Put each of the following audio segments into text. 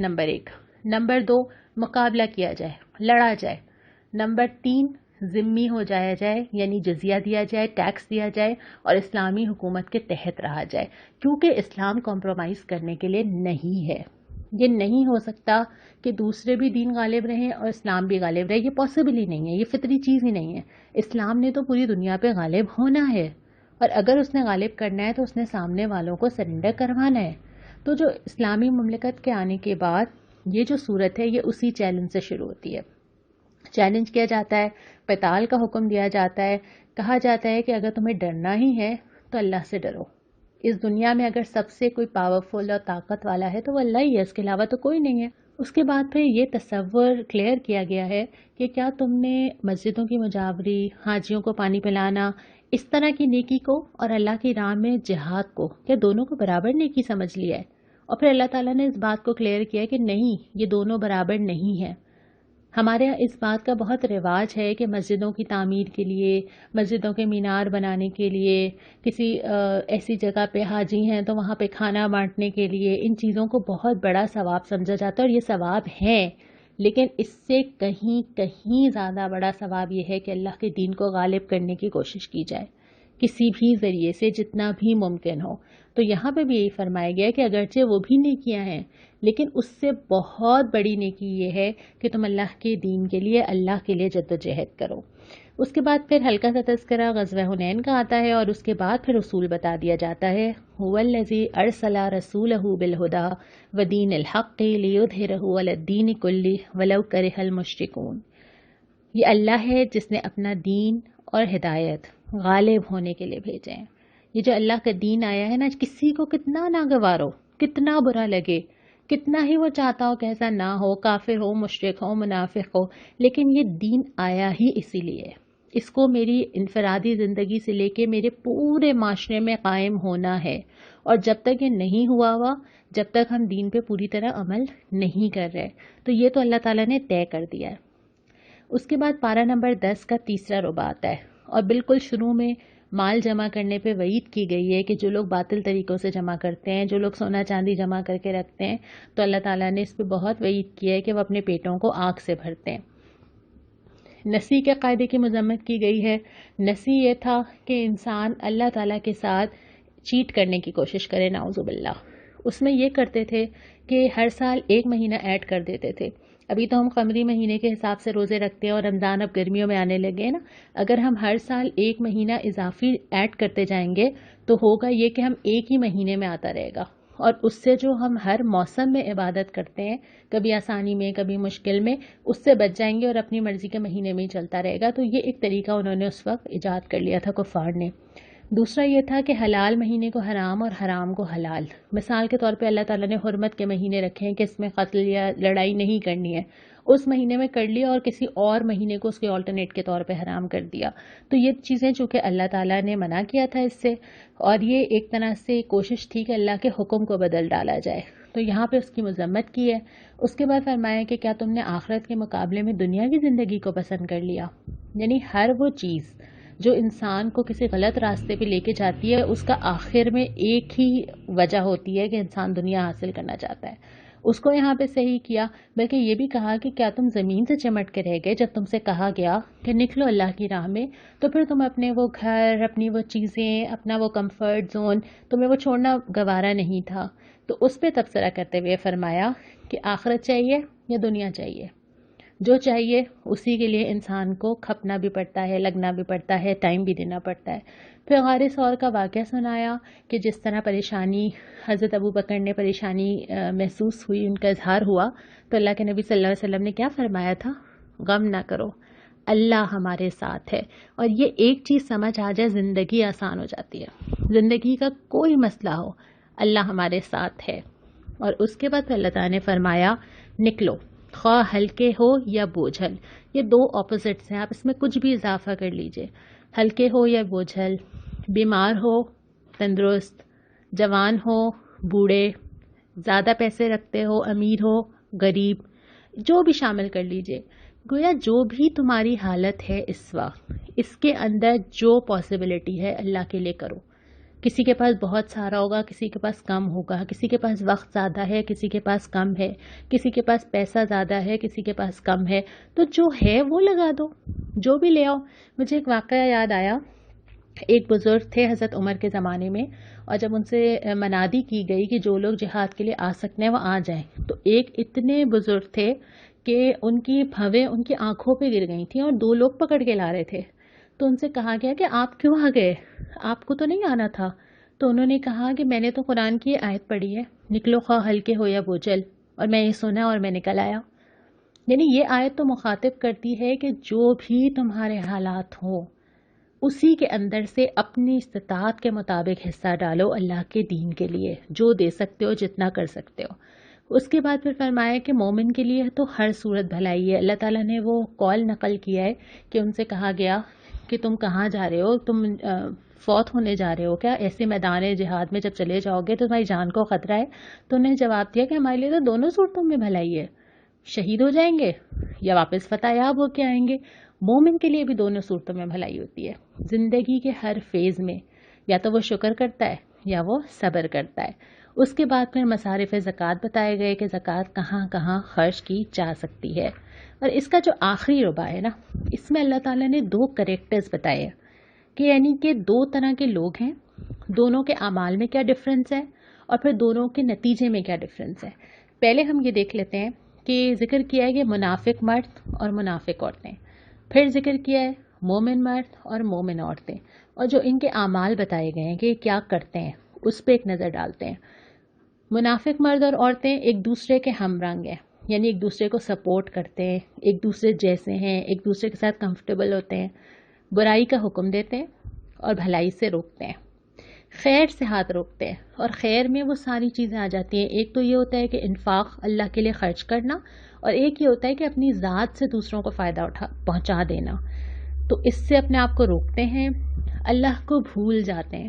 Number 1. Number 2 مقابلہ کیا جائے، لڑا جائے. نمبر 3 ذمہ ہو جایا جائے، یعنی جزیہ دیا جائے، ٹیکس دیا جائے اور اسلامی حکومت کے تحت رہا جائے، کیونکہ اسلام کمپرومائز کرنے کے لیے نہیں ہے. یہ نہیں ہو سکتا کہ دوسرے بھی دین غالب رہیں اور اسلام بھی غالب رہے. یہ پاسبل ہی نہیں ہے، یہ فطری چیز ہی نہیں ہے. اسلام نے تو پوری دنیا پہ غالب ہونا ہے، اور اگر اس نے غالب کرنا ہے تو اس نے سامنے والوں کو سرنڈر کروانا ہے. تو جو اسلامی مملکت کے آنے کے بعد یہ جو صورت ہے یہ اسی چیلنج سے شروع ہوتی ہے. چیلنج کیا جاتا ہے، قتال کا حکم دیا جاتا ہے، کہا جاتا ہے کہ اگر تمہیں ڈرنا ہی ہے تو اللہ سے ڈرو. اس دنیا میں اگر سب سے کوئی پاورفل اور طاقت والا ہے تو وہ اللہ ہی ہے، اس کے علاوہ تو کوئی نہیں ہے. اس کے بعد پھر یہ تصور کلیئر کیا گیا ہے کہ کیا تم نے مسجدوں کی مجاوری، حاجیوں کو پانی پلانا، اس طرح کی نیکی کو اور اللہ کی راہ میں جہاد کو، کیا دونوں کو برابر نیکی سمجھ لیا ہے؟ اور پھر اللہ تعالیٰ نے اس بات کو کلیئر کیا کہ نہیں، یہ دونوں برابر نہیں ہیں. ہمارے یہاں اس بات کا بہت رواج ہے کہ مسجدوں کی تعمیر کے لیے، مسجدوں کے مینار بنانے کے لیے، کسی ایسی جگہ پہ حاجی ہیں تو وہاں پہ کھانا بانٹنے کے لیے ان چیزوں کو بہت بڑا ثواب سمجھا جاتا ہے. اور یہ ثواب ہیں، لیکن اس سے کہیں کہیں زیادہ بڑا ثواب یہ ہے کہ اللہ کے دین کو غالب کرنے کی کوشش کی جائے کسی بھی ذریعے سے، جتنا بھی ممکن ہو. تو یہاں پہ بھی یہی فرمایا گیا کہ اگرچہ وہ بھی نیکیاں ہیں، لیکن اس سے بہت بڑی نیکی یہ ہے کہ تم اللہ کے دین کے لیے، اللہ کے لیے جد و جہد کرو. اس کے بعد پھر ہلکا سا تذکرہ غزوہ حنین کا آتا ہے، اور اس کے بعد پھر اصول بتا دیا جاتا ہے. هو الذی ارسل رسولہ بالہدی ودین الحق لیظہرہ علی الدین کلہ ولو کرہ المشرکون. یہ اللہ ہے جس نے اپنا دین اور ہدایت غالب ہونے کے لیے بھیجے ہیں. یہ جو اللہ کا دین آیا ہے نا، کسی کو کتنا ناگوار ہو، کتنا برا لگے، کتنا ہی وہ چاہتا ہو کہ ایسا نہ ہو، کافر ہو، مشرک ہو، منافق ہو، لیکن یہ دین آیا ہی اسی لیے. اس کو میری انفرادی زندگی سے لے کے میرے پورے معاشرے میں قائم ہونا ہے، اور جب تک یہ نہیں ہوا جب تک ہم دین پہ پوری طرح عمل نہیں کر رہے، تو یہ تو اللہ تعالیٰ نے طے کر دیا ہے. اس کے بعد پارہ نمبر 10 کا تیسرا ربع آتا ہے، اور بالکل شروع میں مال جمع کرنے پہ وعید کی گئی ہے کہ جو لوگ باطل طریقوں سے جمع کرتے ہیں، جو لوگ سونا چاندی جمع کر کے رکھتے ہیں، تو اللہ تعالیٰ نے اس پہ بہت وعید کی ہے کہ وہ اپنے پیٹوں کو آگ سے بھرتے ہیں. نسی کے قاعدے کی مذمت کی گئی ہے. نسی یہ تھا کہ انسان اللہ تعالیٰ کے ساتھ چیٹ کرنے کی کوشش کرے، نعوذ باللہ. اس میں یہ کرتے تھے کہ ہر سال 1 مہینہ ایڈ کر دیتے تھے. ابھی تو ہم قمری مہینے کے حساب سے روزے رکھتے ہیں، اور رمضان اب گرمیوں میں آنے لگے ہیں نا. اگر ہم ہر سال 1 مہینہ اضافی ایڈ کرتے جائیں گے تو ہوگا یہ کہ ہم ایک ہی مہینے میں آتا رہے گا، اور اس سے جو ہم ہر موسم میں عبادت کرتے ہیں، کبھی آسانی میں کبھی مشکل میں، اس سے بچ جائیں گے اور اپنی مرضی کے مہینے میں ہی چلتا رہے گا. تو یہ ایک طریقہ انہوں نے اس وقت ایجاد کر لیا تھا کفار نے. دوسرا یہ تھا کہ حلال مہینے کو حرام اور حرام کو حلال. مثال کے طور پہ اللہ تعالیٰ نے حرمت کے مہینے رکھے ہیں کہ اس میں قتل یا لڑائی نہیں کرنی ہے، اس مہینے میں کر لیا، اور کسی اور مہینے کو اس کے آلٹرنیٹ کے طور پہ حرام کر دیا. تو یہ چیزیں چونکہ اللہ تعالیٰ نے منع کیا تھا اس سے، اور یہ ایک طرح سے کوشش تھی کہ اللہ کے حکم کو بدل ڈالا جائے، تو یہاں پہ اس کی مذمت کی ہے. اس کے بعد فرمایا کہ کیا تم نے آخرت کے مقابلے میں دنیا کی زندگی کو پسند کر لیا. یعنی ہر وہ چیز جو انسان کو کسی غلط راستے پہ لے کے جاتی ہے، اس کا آخر میں ایک ہی وجہ ہوتی ہے کہ انسان دنیا حاصل کرنا چاہتا ہے. اس کو یہاں پہ صحیح کیا، بلکہ یہ بھی کہا کہ کیا تم زمین سے چمٹ کے رہ گئے جب تم سے کہا گیا کہ نکلو اللہ کی راہ میں، تو پھر تم اپنے وہ گھر، اپنی وہ چیزیں، اپنا وہ کمفرٹ زون، تمہیں وہ چھوڑنا گوارا نہیں تھا. تو اس پہ تبصرہ کرتے ہوئے فرمایا کہ آخرت چاہیے یا دنیا چاہیے؟ جو چاہیے اسی کے لیے انسان کو کھپنا بھی پڑتا ہے، لگنا بھی پڑتا ہے، ٹائم بھی دینا پڑتا ہے. پھر غار ثور کا واقعہ سنایا کہ جس طرح پریشانی حضرت ابو بکر نے پریشانی محسوس ہوئی، ان کا اظہار ہوا، تو اللہ کے نبی صلی اللہ علیہ وسلم نے کیا فرمایا تھا؟ غم نہ کرو، اللہ ہمارے ساتھ ہے. اور یہ ایک چیز سمجھ آ جائے، زندگی آسان ہو جاتی ہے. زندگی کا کوئی مسئلہ ہو، اللہ ہمارے ساتھ ہے. اور اس کے بعد اللہ تعالیٰ نے فرمایا نکلو، خواہ ہلکے ہو یا بوجھل. یہ 2 اپوزٹس ہیں، آپ اس میں کچھ بھی اضافہ کر لیجئے. ہلکے ہو یا بوجھل، بیمار ہو، تندرست، جوان ہو، بوڑھے، زیادہ پیسے رکھتے ہو، امیر ہو، غریب، جو بھی شامل کر لیجئے. گویا جو بھی تمہاری حالت ہے اس وقت، اس کے اندر جو پاسبلٹی ہے اللہ کے لیے کرو. کسی کے پاس بہت سارا ہوگا، کسی کے پاس کم ہوگا، کسی کے پاس وقت زیادہ ہے، کسی کے پاس کم ہے، کسی کے پاس پیسہ زیادہ ہے، کسی کے پاس کم ہے، تو جو ہے وہ لگا دو، جو بھی لے آؤ۔ مجھے ایک واقعہ یاد آیا، ایک بزرگ تھے حضرت عمر کے زمانے میں، اور جب ان سے منادی کی گئی کہ جو لوگ جہاد کے لیے آ سکتے ہیں وہ آ جائیں، تو ایک اتنے بزرگ تھے کہ ان کی بھویں ان کی آنکھوں پہ گر گئی تھیں اور 2 لوگ پکڑ کے لا رہے تھے۔ تو ان سے کہا گیا کہ آپ کیوں آ گئے، آپ کو تو نہیں آنا تھا؟ تو انہوں نے کہا کہ میں نے تو قرآن کی آیت پڑھی ہے، نکلو خواہ ہلکے ہو یا بوجھل، اور میں یہ سنا اور میں نکل آیا۔ یعنی یہ آیت تو مخاطب کرتی ہے کہ جو بھی تمہارے حالات ہوں اسی کے اندر سے اپنی استطاعت کے مطابق حصہ ڈالو اللہ کے دین کے لیے، جو دے سکتے ہو، جتنا کر سکتے ہو۔ اس کے بعد پھر فرمایا کہ مومن کے لیے تو ہر صورت بھلائی ہے۔ اللہ تعالیٰ نے وہ قول نقل کیا ہے کہ ان سے کہا گیا کہ تم کہاں جا رہے ہو، تم فوت ہونے جا رہے ہو کیا؟ ایسے میدان جہاد میں جب چلے جاؤ گے تو تمہاری جان کو خطرہ ہے؟ تو انہیں جواب دیا کہ ہمارے لیے تو دونوں صورتوں میں بھلائی ہے، شہید ہو جائیں گے یا واپس فتح یاب ہو کے آئیں گے۔ مومن کے لیے بھی دونوں صورتوں میں بھلائی ہوتی ہے، زندگی کے ہر فیز میں، یا تو وہ شکر کرتا ہے یا وہ صبر کرتا ہے۔ اس کے بعد پھر مصارف زکوٰۃ بتائے گئے کہ زکوٰۃ کہاں کہاں خرچ کی جا سکتی ہے۔ اور اس کا جو آخری ربع ہے نا، اس میں اللہ تعالیٰ نے 2 کریکٹرز بتائے ہیں کہ یعنی کہ 2 طرح کے لوگ ہیں، دونوں کے اعمال میں کیا ڈفرینس ہے اور پھر دونوں کے نتیجے میں کیا ڈفرینس ہے۔ پہلے ہم یہ دیکھ لیتے ہیں کہ ذکر کیا ہے کہ منافق مرد اور منافق عورتیں، پھر ذکر کیا ہے مومن مرد اور مومن عورتیں، اور جو ان کے اعمال بتائے گئے ہیں کہ کیا کرتے ہیں اس پہ ایک نظر ڈالتے ہیں۔ منافق مرد اور عورتیں ایک دوسرے کے ہم رنگ ہیں، یعنی ایک دوسرے کو سپورٹ کرتے ہیں، ایک دوسرے جیسے ہیں، ایک دوسرے کے ساتھ کمفرٹیبل ہوتے ہیں، برائی کا حکم دیتے ہیں اور بھلائی سے روکتے ہیں، خیر سے ہاتھ روکتے ہیں۔ اور خیر میں وہ ساری چیزیں آ جاتی ہیں، ایک تو یہ ہوتا ہے کہ انفاق اللہ کے لیے خرچ کرنا، اور ایک یہ ہوتا ہے کہ اپنی ذات سے دوسروں کو فائدہ پہنچا دینا۔ تو اس سے اپنے آپ کو روکتے ہیں، اللہ کو بھول جاتے ہیں،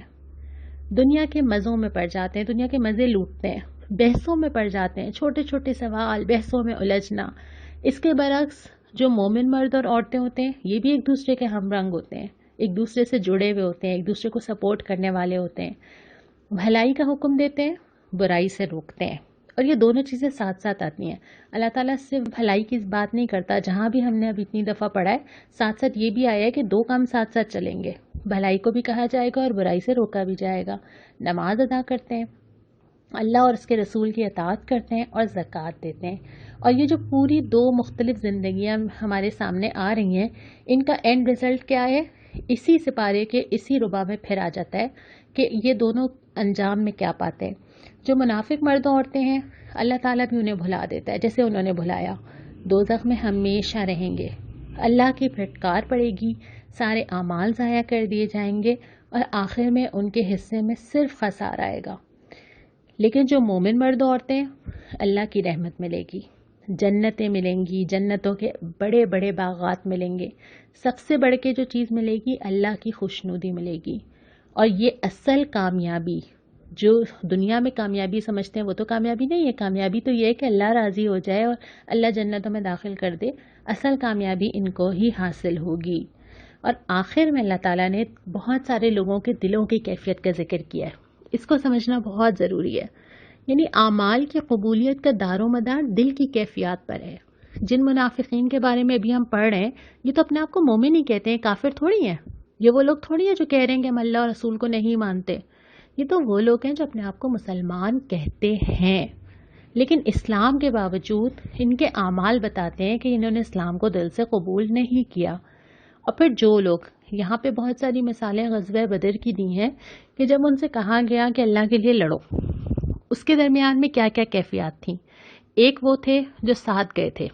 دنیا کے مزوں میں پڑ جاتے ہیں، دنیا کے مزے لوٹتے ہیں، بحثوں میں پڑ جاتے ہیں، چھوٹے چھوٹے سوال بحثوں میں الجھنا۔ اس کے برعکس جو مومن مرد اور عورتیں ہوتے ہیں یہ بھی ایک دوسرے کے ہم رنگ ہوتے ہیں، ایک دوسرے سے جڑے ہوئے ہوتے ہیں، ایک دوسرے کو سپورٹ کرنے والے ہوتے ہیں، بھلائی کا حکم دیتے ہیں، برائی سے روکتے ہیں۔ اور یہ دونوں چیزیں ساتھ ساتھ آتی ہیں۔ اللہ تعالیٰ صرف بھلائی کی بات نہیں کرتا، جہاں بھی ہم نے اب اتنی دفعہ پڑھا ہے ساتھ ساتھ یہ بھی آیا ہے کہ 2 کام ساتھ ساتھ چلیں گے، بھلائی کو بھی کہا جائے گا اور برائی سے روکا بھی جائے گا۔ نماز ادا کرتے ہیں، اللہ اور اس کے رسول کی اطاعت کرتے ہیں اور زکوٰۃ دیتے ہیں۔ اور یہ جو پوری 2 مختلف زندگیاں ہمارے سامنے آ رہی ہیں، ان کا اینڈ رزلٹ کیا ہے؟ اسی سپارے کے اسی ربع میں پھر آ جاتا ہے کہ یہ دونوں انجام میں کیا پاتے ہیں۔ جو منافق مرد عورتیں ہیں اللہ تعالیٰ بھی انہیں بھلا دیتا ہے، جیسے انہوں نے بھلایا، دوزخ میں ہمیشہ رہیں گے، اللہ کی پھٹکار پڑے گی، سارے اعمال ضائع کر دیے جائیں گے اور آخر میں ان کے حصے میں صرف خسارہ آئے گا۔ لیکن جو مومن مرد عورتیں، اللہ کی رحمت ملے گی، جنتیں ملیں گی، جنتوں کے بڑے بڑے باغات ملیں گے، سب سے بڑھ کے جو چیز ملے گی اللہ کی خوشنودی ملے گی۔ اور یہ اصل کامیابی، جو دنیا میں کامیابی سمجھتے ہیں وہ تو کامیابی نہیں ہے، کامیابی تو یہ ہے کہ اللہ راضی ہو جائے اور اللہ جنتوں میں داخل کر دے، اصل کامیابی ان کو ہی حاصل ہوگی۔ اور آخر میں اللہ تعالیٰ نے بہت سارے لوگوں کے دلوں کی کیفیت کا ذکر کیا ہے، اس کو سمجھنا بہت ضروری ہے۔ یعنی اعمال کی قبولیت کا دار و مدار دل کی کیفیات پر ہے۔ جن منافقین کے بارے میں ابھی ہم پڑھ رہے ہیں یہ تو اپنے آپ کو مومن ہی کہتے ہیں، کافر تھوڑی ہیں، یہ وہ لوگ تھوڑی ہیں جو کہہ رہے ہیں کہ ہم اللہ اور رسول کو نہیں مانتے، یہ تو وہ لوگ ہیں جو اپنے آپ کو مسلمان کہتے ہیں، لیکن اسلام کے باوجود ان کے اعمال بتاتے ہیں کہ انہوں نے اسلام کو دل سے قبول نہیں کیا۔ اور پھر جو لوگ یہاں پہ بہت ساری مثالیں غزوہ بدر کی دی ہیں کہ جب ان سے کہا گیا کہ اللہ کے لیے لڑو، اس کے درمیان میں کیا کیا کیفیات تھیں۔ ایک وہ تھے جو ساتھ گئے تھے،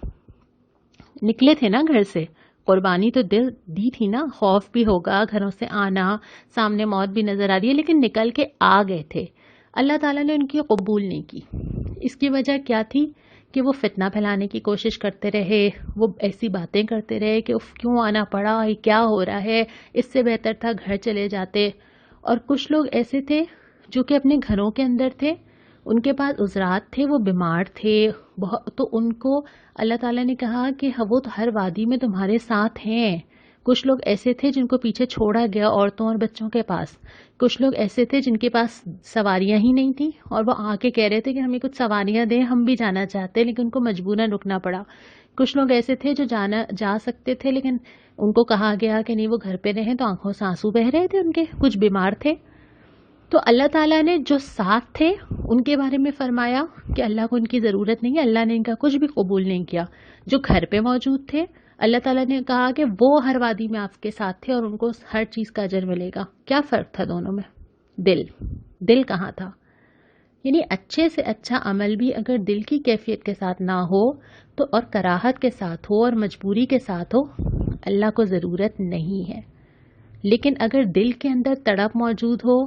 نکلے تھے نا گھر سے، قربانی تو دل دی تھی نا، خوف بھی ہوگا، گھروں سے آنا، سامنے موت بھی نظر آ رہی ہے، لیکن نکل کے آ گئے تھے۔ اللہ تعالیٰ نے ان کی قبول نہیں کی۔ اس کی وجہ کیا تھی کہ وہ فتنہ پھیلانے کی کوشش کرتے رہے، وہ ایسی باتیں کرتے رہے کہ اف کیوں آنا پڑا، یہ کیا ہو رہا ہے، اس سے بہتر تھا گھر چلے جاتے۔ اور کچھ لوگ ایسے تھے جو کہ اپنے گھروں کے اندر تھے، ان کے پاس عذرات تھے، وہ بیمار تھے، تو ان کو اللہ تعالیٰ نے کہا کہ وہ تو ہر وادی میں تمہارے ساتھ ہیں۔ کچھ لوگ ایسے تھے جن کو پیچھے چھوڑا گیا عورتوں اور بچوں کے پاس کچھ لوگ ایسے تھے جن کے پاس سواریاں ہی نہیں تھیں اور وہ آ کے کہہ رہے تھے کہ ہمیں کچھ سواریاں دیں، ہم بھی جانا چاہتے ہیں، لیکن ان کو مجبوراً رکنا پڑا۔ کچھ لوگ ایسے تھے جو جا سکتے تھے لیکن ان کو کہا گیا کہ نہیں وہ گھر پہ رہیں، تو آنکھوں سے آنسو بہہ رہے تھے ان کے، کچھ بیمار تھے۔ تو اللہ تعالیٰ نے جو ساتھ تھے ان کے بارے میں فرمایا کہ اللہ کو ان کی ضرورت نہیں ہے، اللہ نے ان کا کچھ بھی قبول نہیں کیا۔ جو گھر پہ موجود تھے اللہ تعالیٰ نے کہا کہ وہ ہر وادی میں آپ کے ساتھ تھے اور ان کو ہر چیز کا اجر ملے گا۔ کیا فرق تھا دونوں میں؟ دل کہاں تھا؟ یعنی اچھے سے اچھا عمل بھی اگر دل کی کیفیت کے ساتھ نہ ہو تو اور کراہت کے ساتھ ہو اور مجبوری کے ساتھ ہو، اللہ کو ضرورت نہیں ہے۔ لیکن اگر دل کے اندر تڑپ موجود ہو،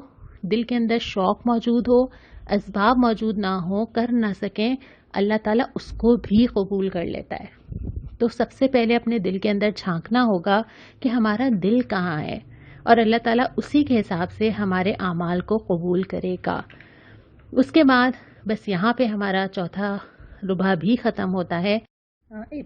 دل کے اندر شوق موجود ہو، اسباب موجود نہ ہو، کر نہ سکیں، اللہ تعالیٰ اس کو بھی قبول کر لیتا ہے۔ تو سب سے پہلے اپنے دل کے اندر جھانکنا ہوگا کہ ہمارا دل کہاں ہے، اور اللہ تعالیٰ اسی کے حساب سے ہمارے اعمال کو قبول کرے گا۔ اس کے بعد بس یہاں پہ ہمارا چوتھا ربع بھی ختم ہوتا ہے۔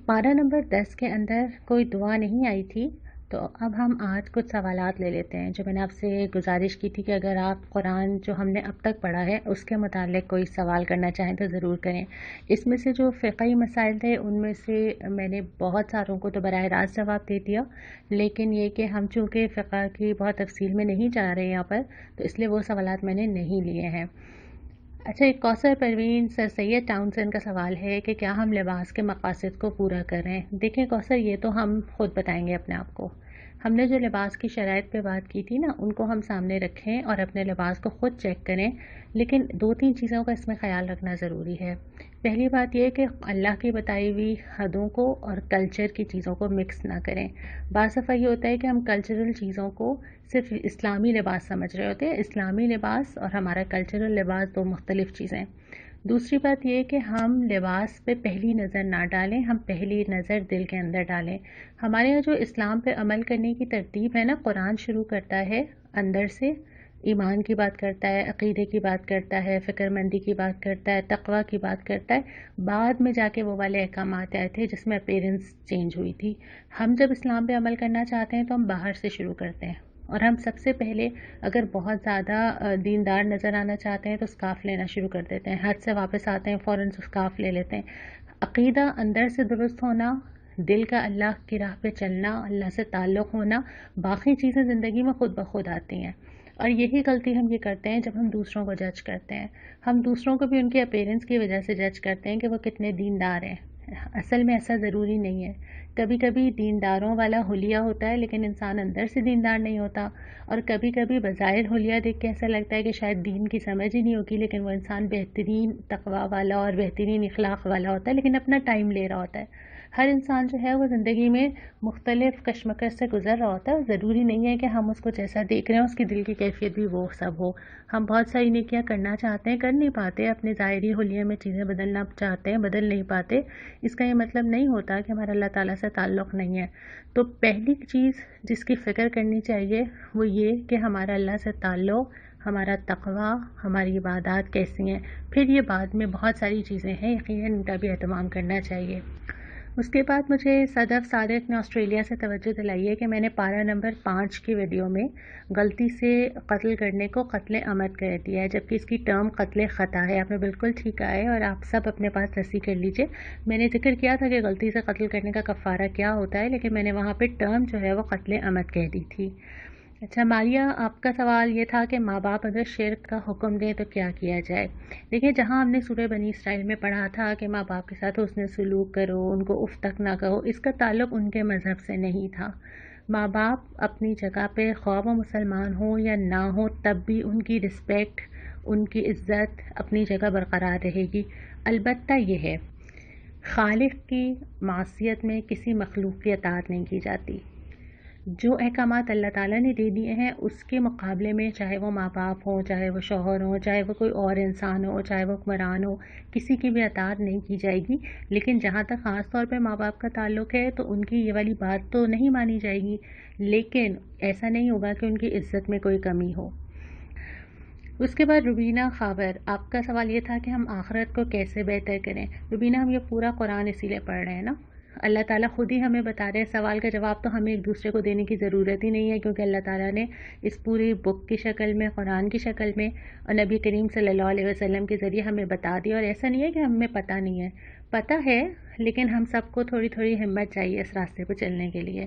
پارہ نمبر 10 کے اندر کوئی دعا نہیں آئی تھی، تو اب ہم آج کچھ سوالات لے لیتے ہیں جو میں نے آپ سے گزارش کی تھی کہ اگر آپ قرآن جو ہم نے اب تک پڑھا ہے اس کے متعلق کوئی سوال کرنا چاہیں تو ضرور کریں۔ اس میں سے جو فقہی مسائل تھے ان میں سے میں نے بہت ساروں کو تو براہ راست جواب دے دیا، لیکن یہ کہ ہم چونکہ فقہ کی بہت تفصیل میں نہیں جا رہے یہاں پر، تو اس لیے وہ سوالات میں نے نہیں لیے ہیں۔ اچھا، ایک کوثر پروین سر سید ٹاؤنسن کا سوال ہے کہ کیا ہم لباس کے مقاصد کو پورا کریں؟ دیکھیں کوثر، یہ تو ہم خود بتائیں گے اپنے آپ کو۔ ہم نے جو لباس کی شرائط پہ بات کی تھی نا، ان کو ہم سامنے رکھیں اور اپنے لباس کو خود چیک کریں، لیکن 2-3 چیزوں کا اس میں خیال رکھنا ضروری ہے۔ پہلی بات یہ کہ اللہ کی بتائی ہوئی حدوں کو اور کلچر کی چیزوں کو مکس نہ کریں۔ بعض دفعہ یہ ہوتا ہے کہ ہم کلچرل چیزوں کو صرف اسلامی لباس سمجھ رہے ہوتے ہیں۔ اسلامی لباس اور ہمارا کلچرل لباس دو مختلف چیزیں۔ دوسری بات یہ کہ ہم لباس پہ پہلی نظر نہ ڈالیں، ہم پہلی نظر دل کے اندر ڈالیں۔ ہمارے یہاں جو اسلام پہ عمل کرنے کی ترتیب ہے نا، قرآن شروع کرتا ہے اندر سے، ایمان کی بات کرتا ہے، عقیدے کی بات کرتا ہے، فکر مندی کی بات کرتا ہے، تقوی کی بات کرتا ہے، بعد میں جا کے وہ والے احکامات آئے تھے جس میں اپیرنس چینج ہوئی تھی۔ ہم جب اسلام پہ عمل کرنا چاہتے ہیں تو ہم باہر سے شروع کرتے ہیں، اور ہم سب سے پہلے اگر بہت زیادہ دیندار نظر آنا چاہتے ہیں تو اسکارف لینا شروع کر دیتے ہیں، حج سے واپس آتے ہیں فوراً اسکارف لے لیتے ہیں۔ عقیدہ اندر سے درست ہونا، دل کا اللہ کی راہ پہ چلنا، اللہ سے تعلق ہونا، باقی چیزیں زندگی میں خود بخود آتی ہیں۔ اور یہی غلطی ہم یہ کرتے ہیں جب ہم دوسروں کو جج کرتے ہیں۔ ہم دوسروں کو بھی ان کے اپیرنس کی وجہ سے جج کرتے ہیں کہ وہ کتنے دیندار ہیں۔ اصل میں ایسا ضروری نہیں ہے۔ کبھی کبھی دینداروں والا حلیہ ہوتا ہے لیکن انسان اندر سے دیندار نہیں ہوتا، اور کبھی کبھی بظاہر حلیہ دیکھ کے ایسا لگتا ہے کہ شاید دین کی سمجھ ہی نہیں ہوگی، لیکن وہ انسان بہترین تقوی والا اور بہترین اخلاق والا ہوتا ہے، لیکن اپنا ٹائم لے رہا ہوتا ہے۔ ہر انسان جو ہے وہ زندگی میں مختلف کشمکش سے گزر رہا ہوتا ہے، ضروری نہیں ہے کہ ہم اس کو جیسا دیکھ رہے ہیں اس کی دل کی کیفیت بھی وہ سب ہو۔ ہم بہت ساری نیکیاں کرنا چاہتے ہیں، کر نہیں پاتے، اپنے ظاہری حلیے میں چیزیں بدلنا چاہتے ہیں، بدل نہیں پاتے، اس کا یہ مطلب نہیں ہوتا کہ ہمارا اللہ تعالیٰ سے تعلق نہیں ہے۔ تو پہلی چیز جس کی فکر کرنی چاہیے وہ یہ کہ ہمارا اللہ سے تعلق، ہمارا تقوی، ہماری عبادات کیسی ہیں، پھر یہ بعد میں بہت ساری چیزیں ہیں، یقیناً ان کا بھی اہتمام کرنا چاہیے۔ اس کے بعد مجھے صدف صادق نے آسٹریلیا سے توجہ دلائی ہے کہ میں نے پارہ نمبر 5 کی ویڈیو میں غلطی سے قتل کرنے کو قتل عمد کر دیا ہے، جبکہ اس کی ٹرم قتل خطا ہے۔ آپ نے بالکل ٹھیک کہا ہے، اور آپ سب اپنے پاس رسی کر لیجئے۔ میں نے ذکر کیا تھا کہ غلطی سے قتل کرنے کا کفارہ کیا ہوتا ہے، لیکن میں نے وہاں پہ ٹرم جو ہے وہ قتل عمد کہہ دی تھی۔ اچھا ماریا، آپ کا سوال یہ تھا کہ ماں باپ اگر شرک کا حکم دیں تو کیا کیا جائے؟ دیکھیں، جہاں ہم نے سورہ بنی اسرائیل میں پڑھا تھا کہ ماں باپ کے ساتھ حسن سلوک کرو، ان کو اف تک نہ کہو، اس کا تعلق ان کے مذہب سے نہیں تھا۔ ماں باپ اپنی جگہ پہ خواہ وہ مسلمان ہوں یا نہ ہوں، تب بھی ان کی رسپیکٹ، ان کی عزت اپنی جگہ برقرار رہے گی۔ البتہ یہ ہے، خالق کی معصیت میں کسی مخلوق کی اطاعت نہیں کی جاتی۔ جو احکامات اللہ تعالیٰ نے دے دیے ہیں اس کے مقابلے میں، چاہے وہ ماں باپ ہوں، چاہے وہ شوہر ہوں، چاہے وہ کوئی اور انسان ہو، چاہے وہ حکمران ہو، کسی کی بھی اطاعت نہیں کی جائے گی۔ لیکن جہاں تک خاص طور پہ ماں باپ کا تعلق ہے تو ان کی یہ والی بات تو نہیں مانی جائے گی، لیکن ایسا نہیں ہوگا کہ ان کی عزت میں کوئی کمی ہو۔ اس کے بعد روبینہ خاور، آپ کا سوال یہ تھا کہ ہم آخرت کو کیسے بہتر کریں۔ روبینہ، ہم یہ پورا قرآن اسی لیے پڑھ رہے ہیں نا، اللہ تعالیٰ خود ہی ہمیں بتا رہے ہیں، سوال کا جواب تو ہمیں ایک دوسرے کو دینے کی ضرورت ہی نہیں ہے، کیونکہ اللہ تعالیٰ نے اس پوری بک کی شکل میں، قرآن کی شکل میں اور نبی کریم صلی اللہ علیہ وسلم کے ذریعے ہمیں بتا دیا. اور ایسا نہیں ہے کہ ہمیں پتہ نہیں ہے، پتہ ہے، لیکن ہم سب کو تھوڑی تھوڑی ہمت چاہیے اس راستے پہ چلنے کے لیے.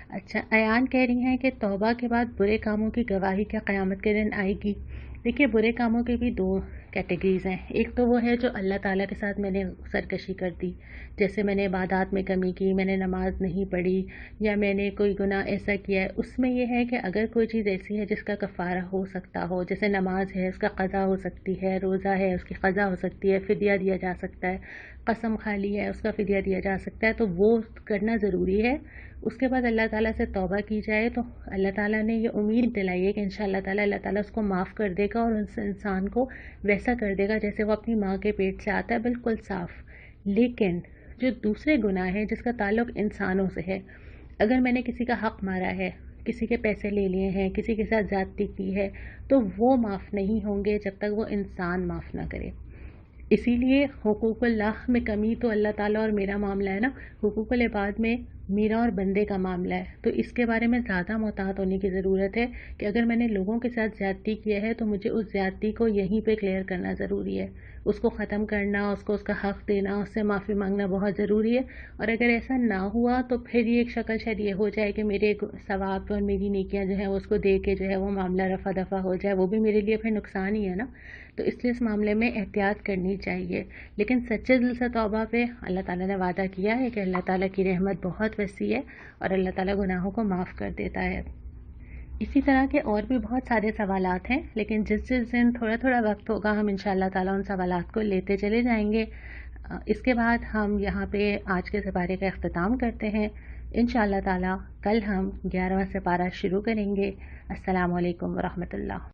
اچھا، ایان کہہ رہی ہیں کہ توبہ کے بعد برے کاموں کی گواہی کیا قیامت کے دن آئے گی؟ دیکھیے، برے کاموں کی بھی دو کیٹیگریز ہیں. ایک تو وہ ہے جو اللہ تعالیٰ کے ساتھ میں نے سرکشی کر دی، جیسے میں نے عبادات میں کمی کی، میں نے نماز نہیں پڑھی، یا میں نے کوئی گناہ ایسا کیا ہے. اس میں یہ ہے کہ اگر کوئی چیز ایسی ہے جس کا کفارہ ہو سکتا ہو، جیسے نماز ہے اس کا قضا ہو سکتی ہے، روزہ ہے اس کی قضا ہو سکتی ہے، فدیہ دیا جا سکتا ہے، قسم کھا لی ہے اس کا فدیہ دیا جا سکتا ہے، تو وہ کرنا ضروری ہے. اس کے بعد اللہ تعالیٰ سے توبہ کی جائے تو اللہ تعالیٰ نے یہ امید دلائی ہے کہ انشاءاللہ تعالیٰ اللہ تعالیٰ اس کو معاف کر دے گا اور اس انسان کو ویسا کر دے گا جیسے وہ اپنی ماں کے پیٹ سے آتا ہے، بالکل صاف. لیکن جو دوسرے گناہ ہیں جس کا تعلق انسانوں سے ہے، اگر میں نے کسی کا حق مارا ہے، کسی کے پیسے لے لیے ہیں، کسی کے ساتھ زیادتی کی ہے، تو وہ معاف نہیں ہوں گے جب تک وہ انسان معاف نہ کرے. اسی لیے حقوق اللہ میں کمی تو اللہ تعالیٰ اور میرا معاملہ ہے نا، حقوق العباد میں میرا اور بندے کا معاملہ ہے. تو اس کے بارے میں زیادہ محتاط ہونے کی ضرورت ہے کہ اگر میں نے لوگوں کے ساتھ زیادتی کیا ہے تو مجھے اس زیادتی کو یہیں پہ کلیئر کرنا ضروری ہے، اس کو ختم کرنا، اس کو اس کا حق دینا، اس سے معافی مانگنا بہت ضروری ہے. اور اگر ایسا نہ ہوا تو پھر یہ ایک شکل شاید یہ ہو جائے کہ میرے ثواب اور میری نیکیاں جو ہیں اس کو دے کے جو ہے وہ معاملہ رفع دفع ہو جائے، وہ بھی میرے لیے پھر نقصان ہی ہے نا. تو اس لیے اس معاملے میں احتیاط کرنی چاہیے. لیکن سچے دل سے توبہ پہ اللہ تعالیٰ نے وعدہ کیا ہے کہ اللہ تعالیٰ کی رحمت بہت وسیع ہے اور اللہ تعالیٰ گناہوں کو معاف کر دیتا ہے. اسی طرح کے اور بھی بہت سارے سوالات ہیں، لیکن جس دن تھوڑا تھوڑا وقت ہوگا ہم انشاءاللہ تعالیٰ ان سوالات کو لیتے چلے جائیں گے. اس کے بعد ہم یہاں پہ آج کے سپارے کا اختتام کرتے ہیں. انشاءاللہ تعالیٰ کل ہم 11واں سپارہ شروع کریں گے. السلام علیکم ورحمۃ اللہ.